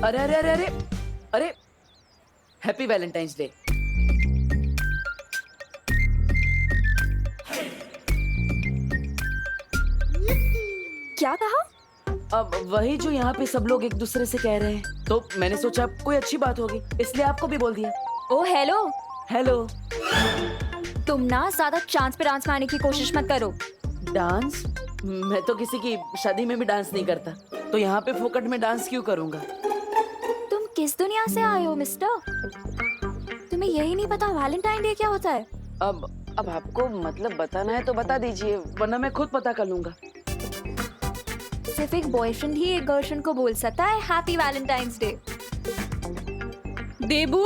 अरे अरे अरे अरे अरे, हैप्पी वैलेंटाइंस डे। क्या कहा? अब वही जो यहाँ पे सब लोग एक दूसरे से कह रहे हैं, तो मैंने सोचा कोई अच्छी बात होगी, इसलिए आपको भी बोल दिया। ओ हेलो, हेलो। तुम ना ज्यादा चांस पे डांस मारने की कोशिश मत करो। डांस? मैं तो किसी की शादी में भी डांस नहीं करता, तो यहाँ पे फोकट में डांस क्यों करूँगा? तुम किस दुनिया से आए हो मिस्टर? तुम्हें यही नहीं पता वैलेंटाइन डे क्या होता है? अब आपको मतलब बताना है तो बता दीजिए, वरना मैं खुद पता कर लूंगा। सिर्फ एक बॉयफ्रेंड ही एक गर्लफ्रेंड को बोल सकता है हैप्पी वैलेंटाइंस डे। देबू,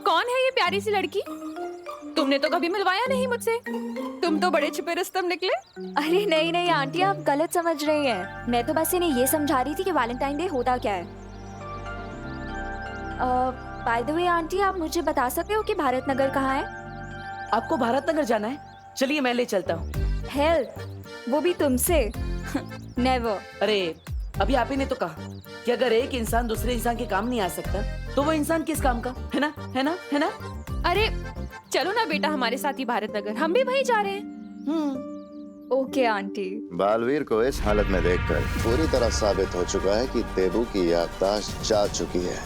कौन है ये प्यारी सी लड़की? तुमने तो कभी मिलवाया नहीं मुझसे। तुम तो बड़े छुपे रुस्तम निकले। अरे नहीं नहीं आंटी, आप गलत समझ रही हैं। मैं तो बस इन्हें ये समझा रही थी कि वैलेंटाइन डे होता क्या है। बाय द वे आंटी, आप मुझे बता सकते हो कि भारत नगर कहाँ है? आपको भारत नगर जाना है? चलिए मैं ले चलता हूँ। हेल्प, वो भी तुमसे? नेवर। अरे अभी आप ही ने तो कहा कि अगर एक इंसान दूसरे इंसान के काम नहीं आ सकता, तो वो इंसान किस काम का है ना, है ना, है ना? अरे चलो ना बेटा हमारे साथ ही भारत नगर, हम भी वहीं जा रहे हैं। Okay aunty. बालवीर को इस हालत में देखकर पूरी तरह साबित हो चुका है कि देबू की याददाश्त जा चुकी है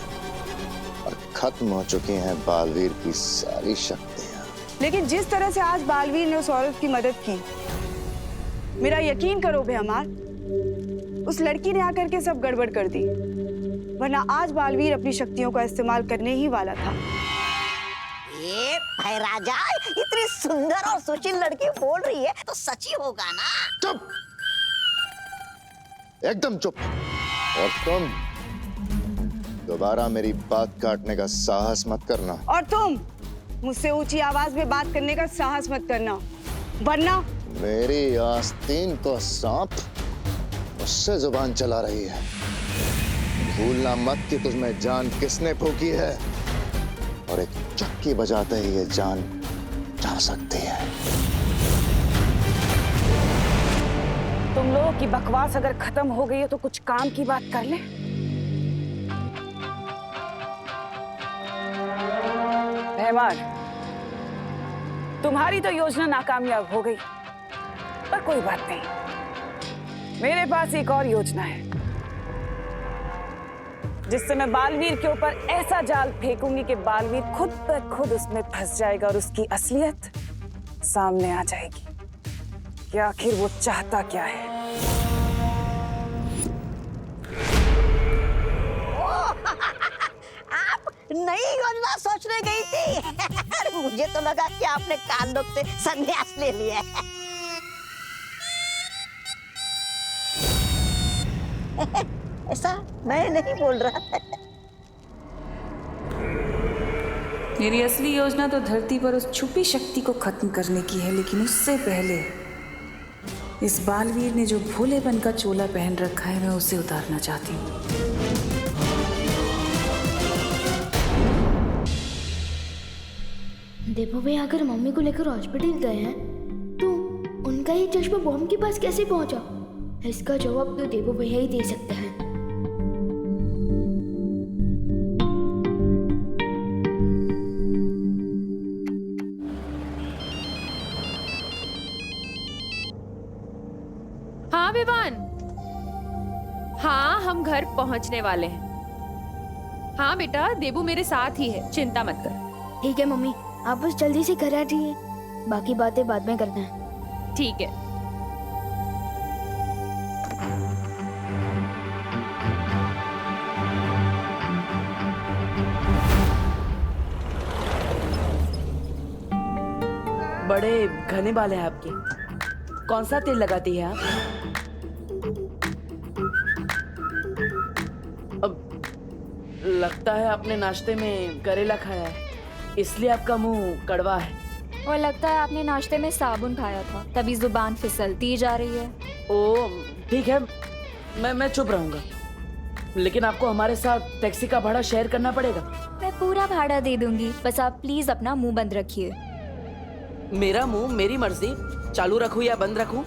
और खत्म हो चुकी हैं बालवीर की सारी शक्तियां। लेकिन जिस तरह से आज बालवीर ने उस औरत की मदद की, मेरा यकीन करो बेहमार, उस लड़की ने आकर के सब गड़बड़ कर दी, वरना आज बालवीर अपनी शक्तियों का इस्तेमाल करने ही वाला था। ये भाई राजा, इतनी सुंदर और सुशील लड़की बोल रही है तो सच ही होगा ना? चुप, एकदम चुप। और तुम दोबारा मेरी बात काटने का साहस मत करना। और तुम मुझसे ऊंची आवाज में बात करने का साहस मत करना, वरना मेरी आस्तीन तो सांप, उससे जुबान चला रही है। भूलना मत कि तुझमें जान किसने फूकी है, और एक चक्की बजाते ही ये जान जा सकती है। तुम लोगों की बकवास अगर खत्म हो गई है तो कुछ काम की बात कर ले। रहमान, तुम्हारी तो योजना नाकामयाब हो गई, पर कोई बात नहीं, मेरे पास एक और योजना है जिससे मैं बालवीर के ऊपर ऐसा जाल फेंकूंगी कि बालवीर खुद ब खुद उसमें फंस जाएगा और उसकी असलियत सामने आ जाएगी कि आखिर वो चाहता क्या है। आप नई योजना सोचने गई थी? मुझे तो लगा कि आपने कांडों से संन्यास ले लिया है। ऐसा मैं नहीं बोल रहा। मेरी असली योजना तो धरती पर उस छुपी शक्ति को खत्म करने की है, लेकिन उससे पहले इस बालवीर ने जो भोलेपन का चोला पहन रखा है, मैं उसे उतारना चाहती हूँ। देबू भैया अगर मम्मी को लेकर हॉस्पिटल गए हैं तो उनका ये चश्मा बॉम्ब के पास कैसे पहुंचा? इसका जवाब तो देबू भैया ही दे सकते हैं। हाँ विवान, हाँ हम घर पहुंचने वाले हैं। हाँ बेटा, देबू मेरे साथ ही है, चिंता मत कर। ठीक है मम्मी, आप बस जल्दी से घर आ जाइए, बाकी बातें बाद में करते हैं। ठीक है। बड़े घने बाल हैं आपके, कौन सा तेल लगाती है आप? अब लगता है आपने नाश्ते में करेला खाया है, इसलिए आपका मुंह कड़वा है। और लगता है आपने नाश्ते में साबुन खाया था, तभी जुबान फिसलती जा रही है। ओ ठीक है, मैं चुप रहूंगा, लेकिन आपको हमारे साथ टैक्सी का भाड़ा शेयर करना पड़ेगा। मैं पूरा भाड़ा दे दूंगी, बस आप प्लीज अपना मुंह बंद रखिए। मेरा मुंह मेरी मर्जी, चालू रखूं या बंद रखूं?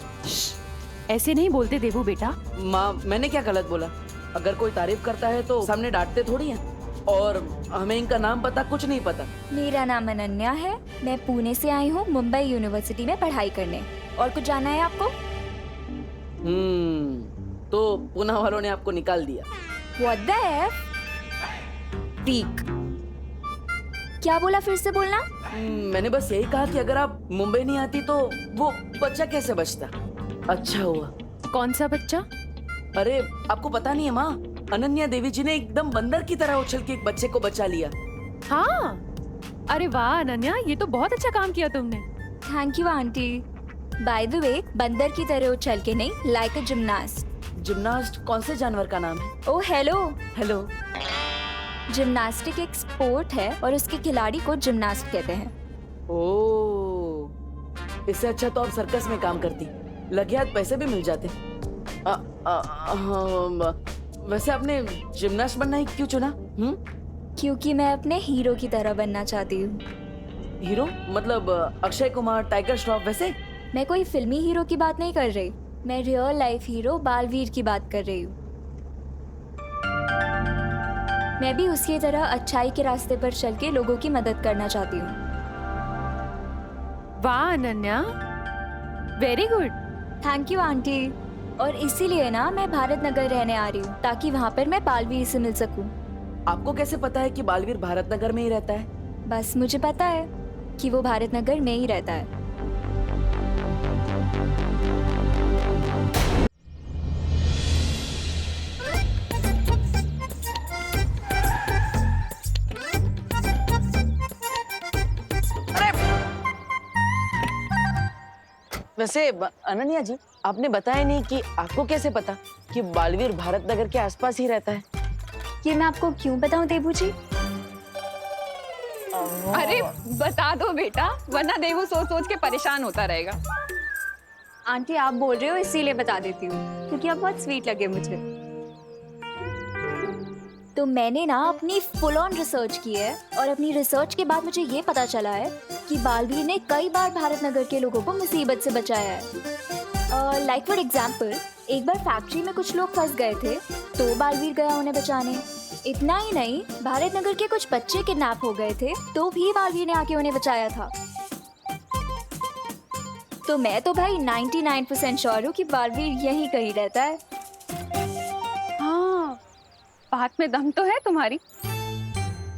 ऐसे नहीं बोलते देवू बेटा। माँ मैंने क्या गलत बोला? अगर कोई तारीफ करता है तो सामने डांटते थोड़ी हैं। और हमें इनका नाम पता कुछ नहीं पता। मेरा नाम अनन्या है, मैं पुणे से आई हूँ मुंबई यूनिवर्सिटी में पढ़ाई करने। और कुछ जानना है आपको? तो पुणे वालों ने आपको निकाल दिया। What the F? Freak. क्या बोला, फिर से बोलना। मैंने बस यही कहा कि अगर आप मुंबई नहीं आती तो वो बच्चा कैसे बचता। अच्छा हुआ। कौन सा बच्चा? अरे आपको पता नहीं है माँ, अनन्या देवी जी ने एकदम बंदर की तरह उछल के एक बच्चे को बचा लिया। हाँ, अरे वाह अनन्या, ये तो बहुत अच्छा काम किया तुमने। Thank you aunty. By the way, बंदर की तरह उछल के नहीं, लाइक अ जिम्नास्ट। जिम्नास्ट कौन से जानवर का नाम है? ओ हेलो। हेलो। जिम्नास्टिक एक स्पोर्ट है और उसके खिलाड़ी को जिम्नास्ट कहते हैं। ओ, इससे अच्छा तो आप सर्कस में काम करती, लगे हाथ पैसे भी मिल जाते। वैसे आपने जिम्नास्ट बनना ही क्यों चुना? क्योंकि मैं अपने हीरो की तरह बनना चाहती हूँ। हीरो मतलब अक्षय कुमार, टाइगर श्रॉफ वैसे? मैं कोई फिल्मी हीरो की बात नहीं कर रही, मैं रियल लाइफ हीरो बालवीर की बात कर रही हूँ। मैं भी उसकी तरह अच्छाई के रास्ते पर चल के लोगों की मदद करना चाहती हूँ। वाह Ananya, very good. Thank you aunty. और इसीलिए ना मैं भारत नगर रहने आ रही हूँ, ताकि वहाँ पर मैं बालवीर से मिल सकूँ। आपको कैसे पता है कि बालवीर भारत नगर में ही रहता है? बस मुझे पता है कि वो भारत नगर में ही रहता है। वैसे अनन्या जी, आपने बताया नहीं कि आपको कैसे पता कि बालवीर भारत नगर के आसपास ही रहता है? ये मैं आपको क्यों बताऊं देबू जी? अरे बता दो बेटा, वरना देवू सोच सोच के परेशान होता रहेगा। आंटी आप बोल रहे हो इसीलिए बता देती हूँ, क्योंकि आप बहुत स्वीट लगे मुझे। तो मैंने ना अपनी फुल ऑन रिसर्च की है और अपनी रिसर्च के बाद मुझे ये पता चला है कि बालवीर ने कई बार भारत नगर के लोगों को मुसीबत से बचाया है। लाइक फॉर एग्जाम्पल, एक बार फैक्ट्री में कुछ लोग फंस गए थे तो बालवीर गया उन्हें बचाने। इतना ही नहीं, भारत नगर के कुछ बच्चे किडनैप हो गए थे तो भी बालवीर ने आके उन्हें बचाया था। तो मैं तो भाई 99% श्योर हूँ कि बालवीर यहीं कहीं रहता है। हाँ, बात में दम तो है तुम्हारी।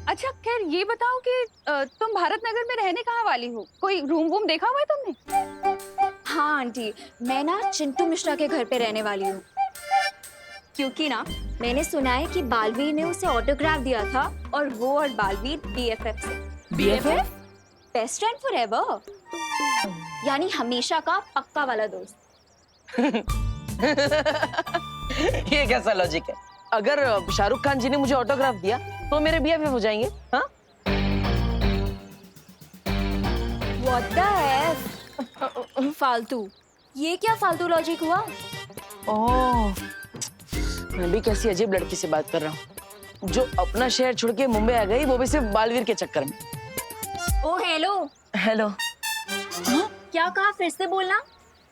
अच्छा खैर ये बताओ कि तुम भारत नगर में रहने कहाँ वाली हो? कोई रूम वूम देखा हुआ है तुमने? हाँ आंटी, मैं ना चिंटू मिश्रा के घर पे रहने वाली हूँ, क्योंकि ना मैंने सुना है कि बालवीर ने उसे ऑटोग्राफ दिया था और वो और बालवीर BFF से। BFF? बेस्ट फ्रेंड फॉरएवर, यानी हमेशा का पक्का वाला दोस्त। ये कैसा लॉजिक है? अगर शाहरुख खान जी ने मुझे ऑटोग्राफ दिया तो मेरे BFF हो जाएंगे? हाँ? What the F? फालतू, ये क्या फालतू लॉजिक हुआ? ओह, मैं भी कैसी अजीब लड़की से बात कर रहा हूँ जो अपना शहर छोड़ के मुंबई आ गई, वो भी सिर्फ बालवीर के चक्कर में। ओ हेलो। हेलो। क्या कहा, फिर से बोलना।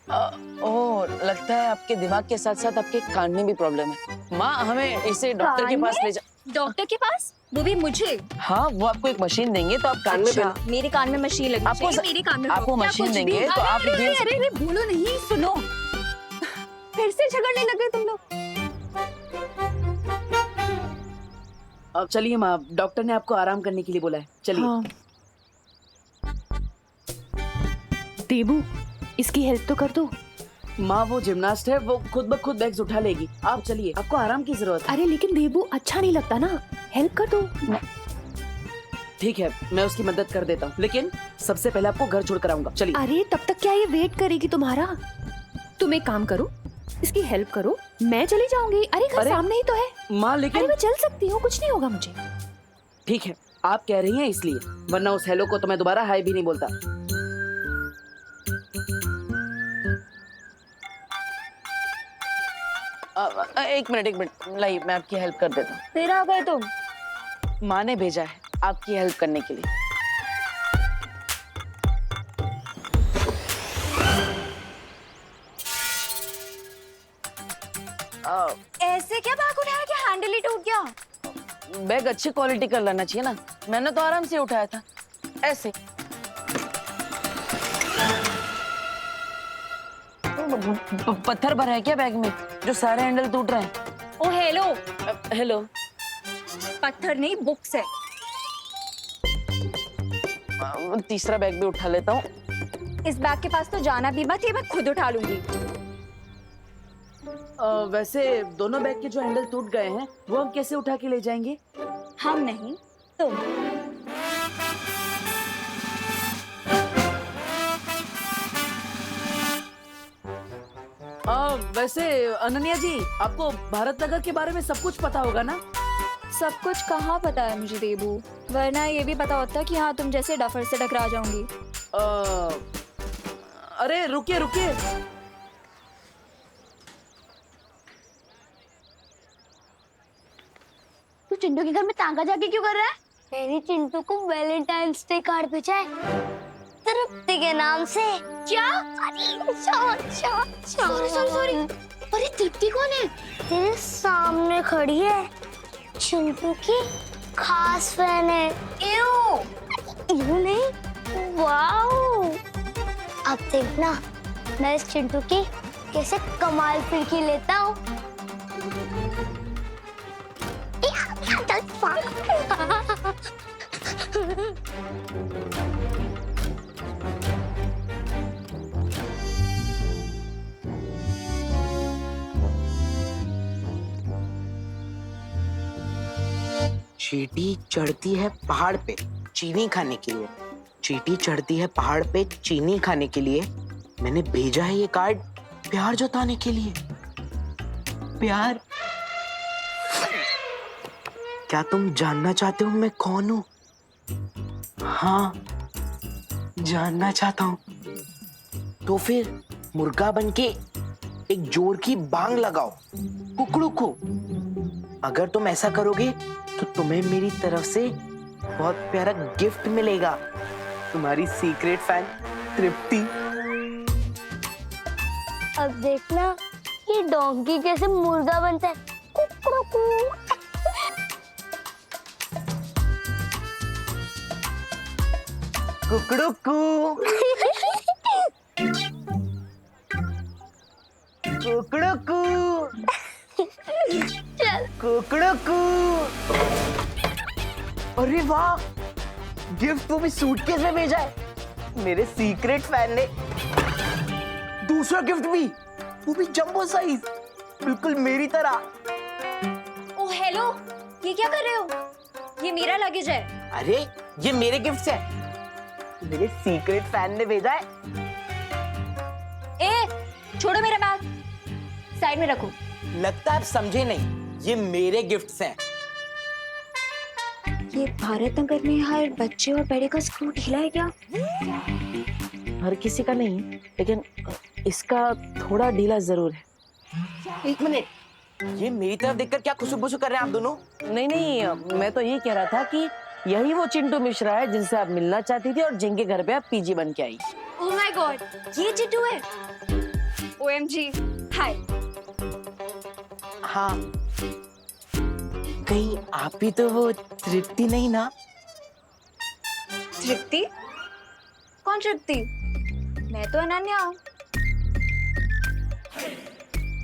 ओह, लगता है आपके दिमाग के साथ साथ आपके कान में भी प्रॉब्लम है। माँ, हमें इसे डॉक्टर के पास ले जा। डॉक्टर के पास? वो भी मुझे? हाँ, वो आपको एक मशीन देंगे तो आप कान में अच्छा, मेरे कान में मशीन लगी आपको चाहिए, मेरे कान में आपको क्या मशीन कुछ भी? देंगे तो आप अरे बोलो नहीं, सुनो। फिर से झगड़ने लगे तुम लोग। अब चलिए माँ, डॉक्टर ने आपको आराम करने के लिए बोला है, चलिए। हाँ। देबू, इसकी हेल्प तो कर दो। माँ वो जिम्नास्ट है, वो खुद ब खुद बैग्स उठा लेगी। आप चलिए, आपको आराम की जरूरत है। अरे लेकिन देबू अच्छा नहीं लगता ना, हेल्प कर दो। ठीक है, मैं उसकी मदद कर देता हूँ, लेकिन सबसे पहले आपको घर छोड़ कर आऊंगा। चलिए। अरे तब तक क्या ये वेट करेगी तुम्हारा? तुम एक काम करो, इसकी हेल्प करो, मैं चली जाऊंगी। अरे घर सामने ही तो है। माँ अरे लेकिन मैं चल सकती हूँ, कुछ नहीं होगा मुझे। ठीक है, आप कह रही हैं इसलिए, वरना उस हेलो को तो मैं दोबारा हाय भी नहीं बोलता। एक मिनट, लाई, मैं आपकी हेल्प कर देता हूँ। फिर आ गए तुम? माँ ने भेजा है आपकी हेल्प करने के लिए। ऐसे क्या बैग उठाया कि हैंडल ही टूट गया? बैग अच्छी क्वालिटी का लाना चाहिए ना, मैंने तो आराम से उठाया था ऐसे। पत्थर भरा है क्या बैग में जो सारे हैंडल टूट रहे हैं? ओ हेलो, हेलो। पत्थर नहीं बुक्स है। तीसरा बैग भी उठा लेता हूँ। इस बैग के पास तो जाना भी मत, ये मैं खुद उठा लूंगी। वैसे दोनों बैग के जो हैंडल टूट गए हैं वो हम कैसे उठा के ले जाएंगे? हम नहीं, तुम। वैसे अनन्या जी, आपको भारत नगर के बारे में सब कुछ पता होगा ना? सब कुछ कहाँ पता है मुझे देबू, वरना ये भी पता होता कि हाँ तुम जैसे डफर से टकरा जाऊंगी। अरे रुकिए रुकिए, तू चिंटू के घर में तांगा जाके क्यों कर रहा है? मैंने चिंटू को वैलेंटाइंस डे कार्ड भेजा है तृप्ति के नाम से। क्या? Sorry sorry sorry. अरे तृप्ति कौन है? तेरे सामने खड़ी है, चिंटू की खास फैन है। इयो नहीं, वाओ। अब देखना मैं इस चिंटू की कैसे कमाल फिरकी लेता हूँ। चींटी चढ़ती है पहाड़ पे चीनी खाने के लिए। चींटी चढ़ती है पहाड़ पे चीनी खाने के लिए। मैंने भेजा है ये कार्ड प्यार जताने के लिए। प्यार। क्या तुम जानना चाहते हो मैं कौन हूं? हाँ, जानना चाहता हूं। तो फिर मुर्गा बनके एक जोर की बांग लगाओ कुकड़ू को। अगर तुम ऐसा करोगे तो तुम्हें मेरी तरफ से बहुत प्यारा गिफ्ट मिलेगा। तुम्हारी सीक्रेट फैन तृप्ति। अब देखना ये डोंकी कैसे मुर्गा बनता है। कुकड़ू। कुकड़ू कुकड़ू। अरे वाह, गिफ्ट वो भी सूटकेस में भेजा है मेरे सीक्रेट फैन ने। दूसरा गिफ्ट भी, वो भी जंबो साइज, बिल्कुल मेरी तरह। ओ हेलो, ये क्या कर रहे हो? ये मेरा लगेज है। अरे ये मेरे गिफ्ट है, मेरे सीक्रेट फैन ने भेजा है। ए, छोड़ो मेरा बैग, साइड में रखो। लगता है आप समझे नहीं, ये मेरे गिफ्ट्स हैं। ये भारत नगर में हर बच्चे और बड़े का स्क्रू ढीला है क्या? हर किसी का नहीं, लेकिन इसका थोड़ा ढीला जरूर है। एक मिनट, ये मेरी तरफ देखकर क्या खुशबू कर रहे हैं आप दोनों? नहीं नहीं, मैं तो ये कह रहा था कि यही वो चिंटू मिश्रा है जिनसे आप मिलना चाहती थी और जिनके घर पे आप पीजी बन के आई। ओह माय गॉड, ये चिंटू है। OMG, हाय। हाँ, कहीं आप ही तो वो तृप्ति नहीं ना? तृप्ति? कौन तृप्ति? मैं तो अनन्या हूँ।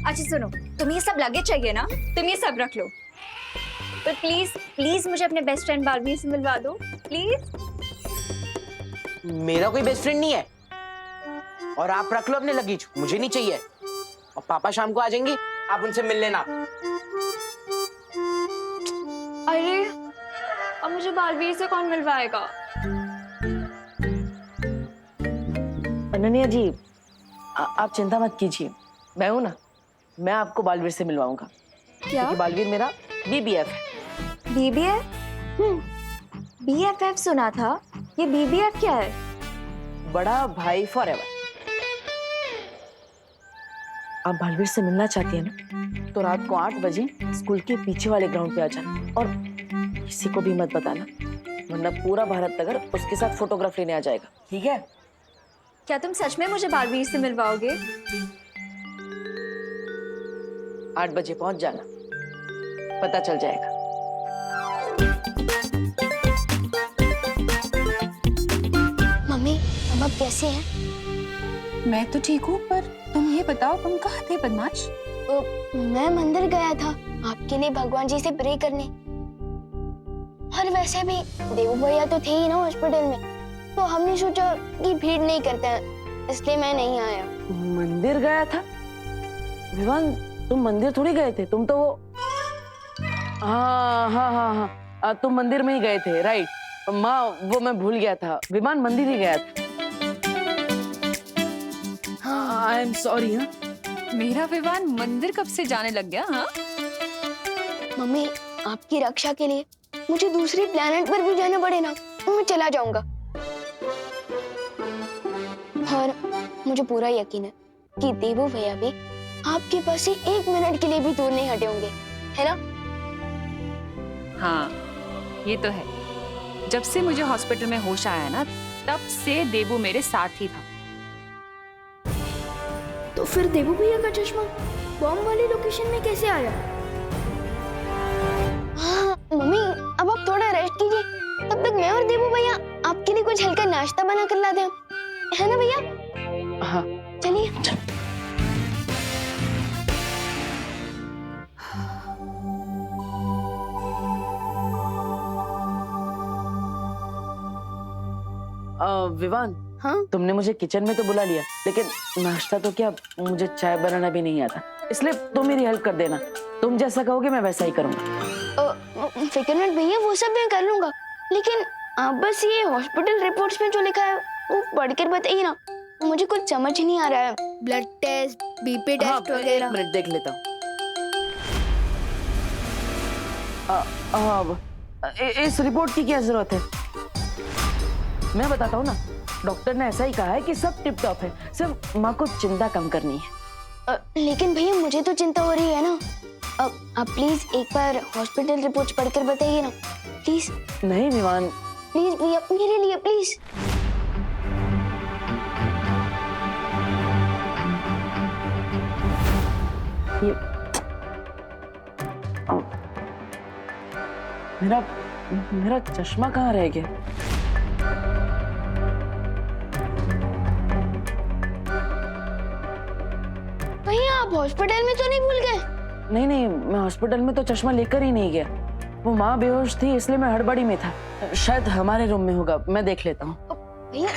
अच्छा सुनो, तुम्हें ये सब लगेज चाहिए ना, तुम ये सब रख लो। पर प्लीज प्लीज मुझे अपने बेस्ट फ्रेंड बालवीर से मिलवा दो, प्लीज। मेरा कोई बेस्ट फ्रेंड नहीं है, और आप रख लो अपने लगेज, मुझे नहीं चाहिए। और पापा शाम को आ जाएंगे, आप उनसे मिल लेना। अरे अब मुझे बालवीर से कौन मिलवाएगा? अनन्या जी, आप चिंता मत कीजिए, मैं हूं ना, मैं आपको बालवीर से मिलवाऊंगा। क्या? क्योंकि बालवीर मेरा BBF है। BBF? BFF सुना था, ये BBF क्या है? बड़ा भाई फॉरएवर। आप बालवीर से मिलना चाहती है ना, तो रात को 8 बजे स्कूल के पीछे वाले ग्राउंड पे आ जाना, और किसी को भी मत बताना, वरना पूरा भारत नगर उसके साथ फोटोग्राफ लेने आ जाएगा, ठीक है? क्या तुम सच में मुझे बालवीर से मिलवाओगे? 8 बजे पहुंच जाना, पता चल जाएगा। मम्मी अब आप कैसे हैं? मैं तो ठीक हूँ, पर तुम ये बताओ तुम कहाँ थे बदमाश? मैं मंदिर गया था आपके लिए भगवान जी से प्रे करने। और वैसे भी देवू भैया तो थे ही ना हॉस्पिटल में, तो हमने सोचा कि भीड़ नहीं करते हैं, इसलिए मैं नहीं आया। मंदिर गया था? विवान, तुम मंदिर थोड़ी गए थे, तुम तो वो हाँ हाँ हाँ हाँ तुम मंदिर में ही गए थे, राइट। माँ, वो मैं भूल गया था, विमान मंदिर ही गया था। I am sorry. हाँ, मेरा विवान मंदिर कब से जाने लग गया? हाँ, मम्मी आपकी रक्षा के लिए मुझे दूसरी प्लेनेट पर भी जाना पड़े ना, तो मैं चला जाऊंगा। और मुझे पूरा यकीन है कि देवू भैया भी आपके पास से 1 मिनट के लिए भी दूर नहीं हटे होंगे, है ना? हाँ, ये तो है। जब से मुझे हॉस्पिटल में होश आया ना, तब से देवू मेरे साथ ही था। तो फिर देवू भैया का चश्मा बॉम्ब वाली लोकेशन में कैसे आया? हाँ मम्मी, अब आप थोड़ा रेस्ट कीजिए, तब तक मैं और देवू भैया आपके लिए कुछ हल्का नाश्ता बना कर लाते हैं, है ना भैया? हाँ। चलिए। विवान, हाँ? तुमने मुझे किचन में तो बुला लिया, लेकिन नाश्ता तो क्या, मुझे चाय बनाना भी नहीं आता, इसलिए तुम मेरी हेल्प कर देना। तुम जैसा कहोगे मैं वैसा ही करूंगा। फिक्र मत भैया, वो सब मैं कर लूंगा, लेकिन आप बस ये हॉस्पिटल रिपोर्ट्स में जो लिखा है वो पढ़कर बताइए ना, मुझे कुछ समझ ही नहीं आ रहा है। ब्लड टेस्ट, बीपी टेस्ट वगैरह। 1 मिनट देख लेता हूँ। इस रिपोर्ट की क्या जरूरत है? मैं बताता हूँ ना, डॉक्टर ने ऐसा ही कहा है कि सब टिप टॉप है, सिर्फ माँ को चिंता कम करनी है। लेकिन भैया मुझे तो चिंता हो रही है ना। आप प्लीज एक बार हॉस्पिटल रिपोर्ट्स पढ़कर बताइए ना, प्लीज। नहीं विमान, प्लीज भैया, मेरे लिए प्लीज। ये मेरा चश्मा कहाँ रह गया? भैया आप हॉस्पिटल में तो नहीं भूल गए? नहीं नहीं, मैं हॉस्पिटल में तो चश्मा लेकर ही नहीं गया। वो माँ बेहोश थी, इसलिए मैं हड़बड़ी में था। शायद हमारे रूम में होगा, मैं देख लेता हूँ। भैया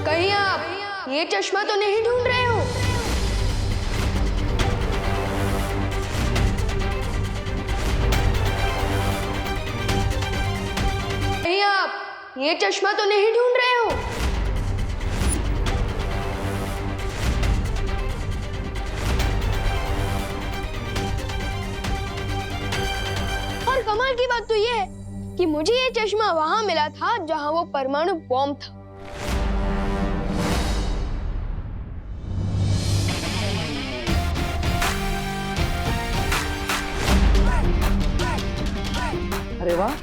कहीं आप ये चश्मा तो नहीं ढूंढ रहे हो? कहीं आप ये चश्मा तो नहीं ढूंढ रहे हो? और कमाल की बात तो ये है कि मुझे ये चश्मा वहां मिला था जहां वो परमाणु बॉम्ब था। अरे वाह,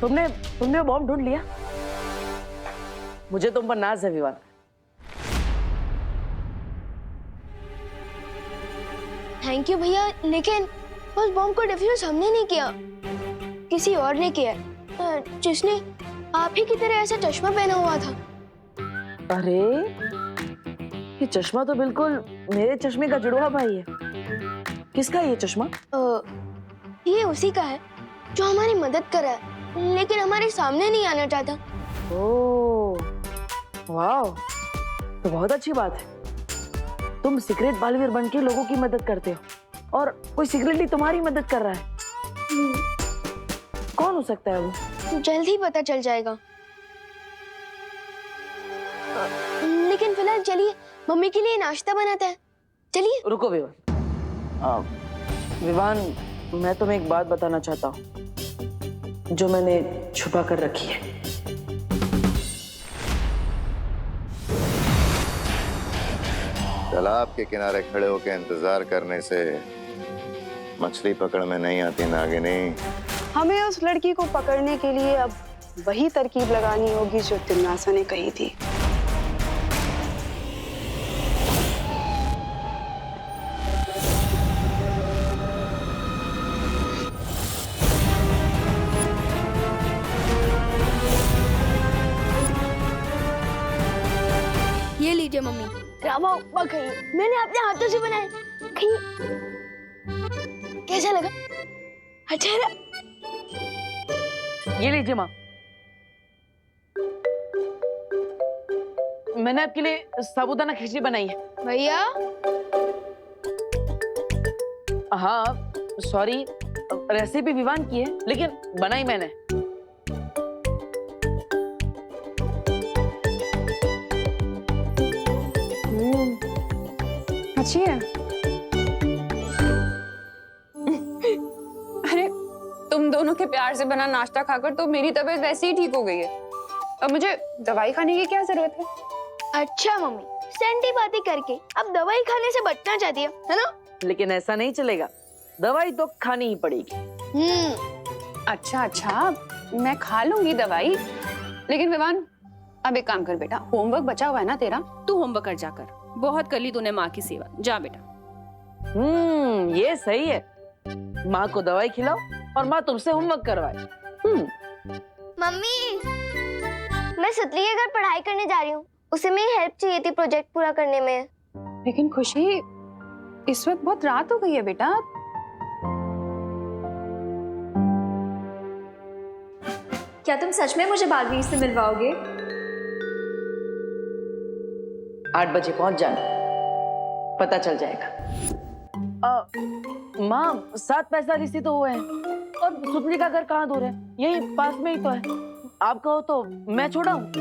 तुमने बॉम्ब ढूंढ लिया। मुझे तुम पर नाज है विवान। थैंक यू भैया, लेकिन उस बॉम्ब को डिफ्यूज हमने नहीं किया, किसी और ने किया, जिसने आप ही की तरह ऐसा चश्मा पहना हुआ था। अरे ये चश्मा तो बिल्कुल मेरे चश्मे का जुड़वा भाई है। किसका है ये चश्मा? ये उसी का है जो हमारी मदद कर रहा है, लेकिन हमारे सामने नहीं आना चाहता। ओह वाह, तो बहुत अच्छी बात है। तुम सीक्रेट बालवीर बन के लोगों की मदद करते हो और कोई सीक्रेटली तुम्हारी मदद कर रहा है। कौन हो सकता है वो? जल्द ही पता चल जाएगा। लेकिन फिलहाल अंकल चलिए मम्मी के लिए नाश्ता बनाते हैं, चलिए। रुको विवान। विवान, मैं तुम्हें एक बात बताना चाहता हूँ जो मैंने छुपा कर रखी है। तालाब के किनारे खड़े होकर इंतजार करने से मछली पकड़ में नहीं आती नागिनी। हमें उस लड़की को पकड़ने के लिए अब वही तरकीब लगानी होगी जो तिन्नासा ने कही थी। ये लीजिए मम्मी, रामा उपमा खाइए, मैंने अपने हाथों से बनाए, खाइए। कैसा लगा? अच्छा है ना? ये लीजिए माँ, मैंने आपके लिए साबूदाना खिचड़ी बनाई है। भैया हाँ सॉरी, रेसिपी विवान की है लेकिन बनाई मैंने। अच्छी है। अरे तुम दोनों के प्यार से बना नाश्ता खाकर तो मेरी तबीयत वैसे ही ठीक हो गई है। अब मुझे दवाई खाने की क्या जरूरत है? अच्छा मम्मी, सेंटी बातें करके अब दवाई खाने से बचना चाहती है ना? लेकिन ऐसा नहीं चलेगा, दवाई तो खानी ही पड़ेगी। अच्छा अच्छा, मैं खा लूंगी दवाई, लेकिन विवान अब एक काम कर बेटा, होमवर्क बचा हुआ है ना तेरा, तू होमवर्क कर जाकर। बहुत कर ली तूने माँ की सेवा, जा बेटा। ये सही है, माँ को दवाई खिलाओ और माँ तुमसे होमवर्क करवाए। मम्मी, मैं सुतली के घर पढ़ाई करने जा रही हूँ, उसे मेरी हेल्प चाहिए थी प्रोजेक्ट पूरा करने में। लेकिन खुशी, इस वक्त बहुत रात हो गई है बेटा। क्या तुम सच में मुझे बालवीर से मिलवाओगे? 8 बजे पहुंच जाना, पता चल जाएगा। माँ 7 पैसा रिश्ते तो हुए हैं और सुतली का घर कहाँ दूर है, यही पास में ही तो है। आप कहो तो मैं छोड़ा हूँ।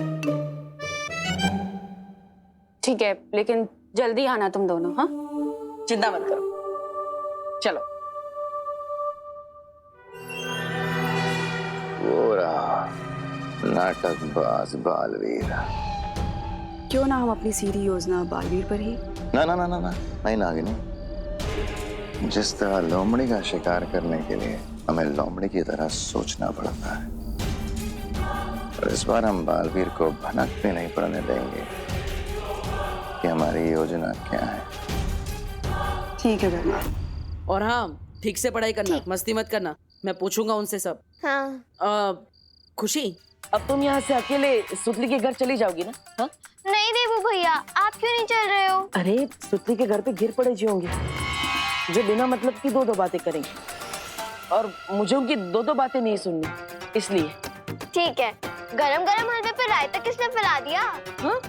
ठीक है, लेकिन जल्दी आना तुम दोनों। हाँ, चिंता मत करो, चलो। वो रहा नाटकबाज बालवीर। क्यों ना हम अपनी सीधी योजना बालवीर पर ही। ना ना ना ना ना, नहीं नागिनी। जिस तरह लोमड़ी का शिकार करने के लिए हमें लोमड़ी की तरह सोचना पड़ता है, और इस बार हम बालवीर को भनक भी नहीं पड़ने देंगे कि हमारी योजना क्या है। ठीक है भैया। और हाँ, ठीक से पढ़ाई करना, मस्ती मत करना, मैं पूछूंगा उनसे सब। हाँ। खुशी, अब तुम यहाँ से अकेले सुतली के घर चली जाओगी ना? हाँ? नहीं देवू भैया, आप क्यों नहीं चल रहे हो? अरे सुतली के घर पे गिर पड़े जी होंगे जो बिना मतलब की 2 बातें करेंगे, और मुझे उनकी 2 बातें नहीं सुननी, इसलिए। ठीक है, गरम गरम हलवे पे रायता किसने फैला दिया? हाँ?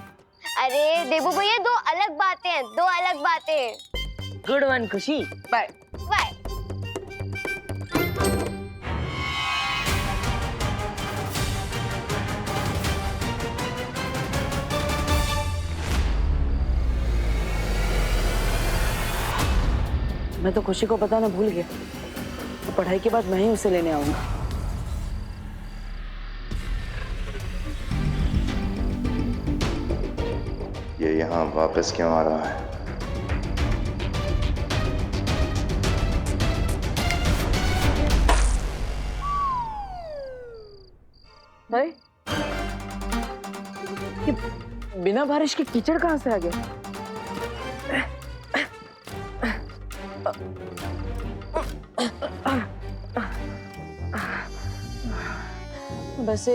अरे देवू भैया, 2 अलग बातें हैं, 2 अलग बातें। गुड वन खुशी, बाय बाय। मैं तो खुशी को बताना भूल गया, तो पढ़ाई के बाद मैं ही उसे लेने आऊंगा। ये यहाँ वापस क्यों आ रहा है? अरे ये बिना बारिश के कीचड़ कहाँ से आ गया? वैसे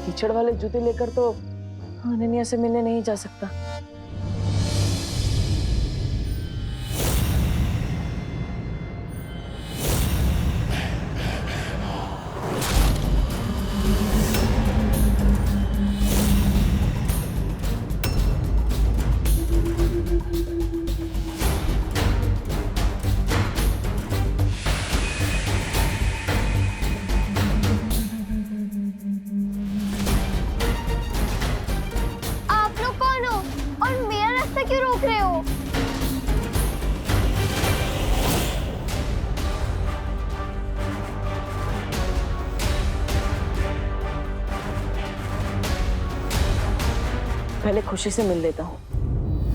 कीचड़ वाले जूते लेकर तो अनन्या से मिलने नहीं जा सकता। पहले खुशी से मिल लेता हूँ।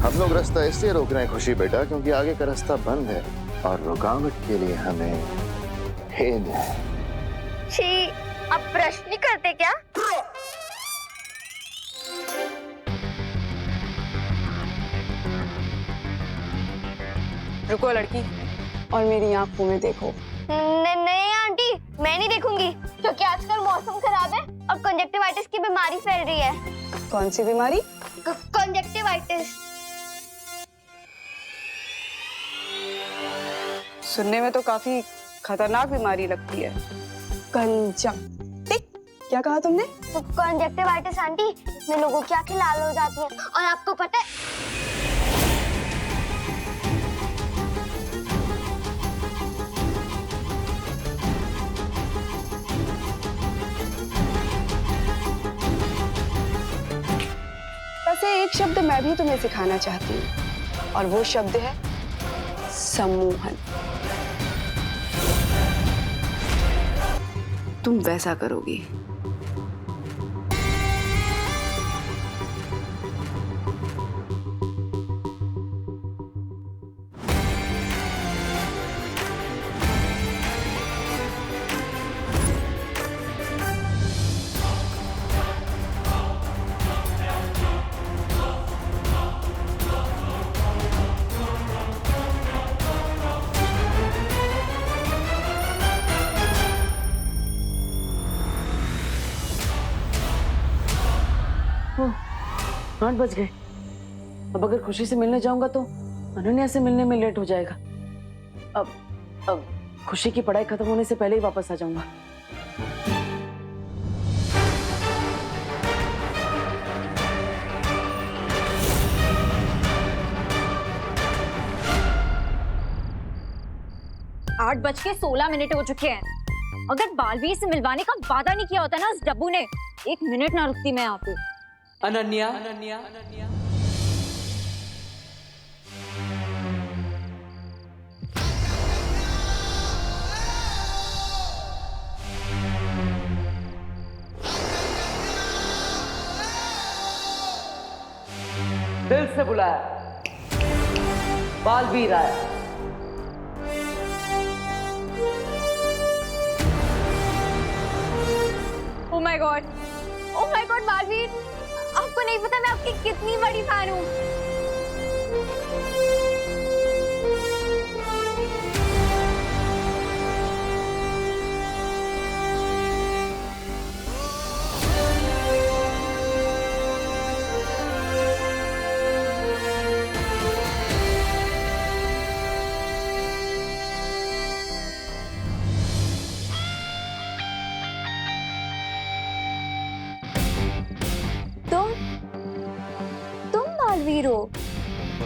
हम लोग रास्ता इसलिए रोक रहे हैं खुशी बेटा, क्योंकि आगे का रास्ता बंद है और रुकावट के लिए हमें हेद है। छी, अब ब्रश नहीं करते क्या? रुको लड़की, और मेरी आंखों में देखो। नहीं आंटी, मैं नहीं देखूंगी, क्योंकि आजकल मौसम खराब है और कंजक्टिवाइटिस की बीमारी फैल रही है। कौन सी बीमारी? कंजक्टिवाइटिस। सुनने में तो काफी खतरनाक बीमारी लगती है। कंजक्टिव, क्या कहा तुमने? कंजक्टिवाइटिस आंटी, में लोगों की आंखें लाल हो जाती हैं, और आपको पता है वैसे एक शब्द मैं भी तुम्हें सिखाना चाहती हूँ, और वो शब्द है सम्मोहन। तुम वैसा करोगी। ओह, 8 बज गए। अब अगर खुशी से मिलने जाऊंगा तो अनन्या से मिलने में लेट हो जाएगा। अब खुशी की पढ़ाई खत्म होने से पहले ही वापस आ जाऊंगा। आठ बज के 16 मिनट हो चुके हैं। अगर बालवीर से मिलवाने का वादा नहीं किया होता ना उस डब्बू ने, 1 मिनट ना रुकती मैं यहाँ पे। अनन्या, दिल से बुलाया, बालवीर आया। ओह माय गॉड, बालवीर, आपको नहीं पता मैं आपकी कितनी बड़ी फैन हूँ। तुम बालवीर हो?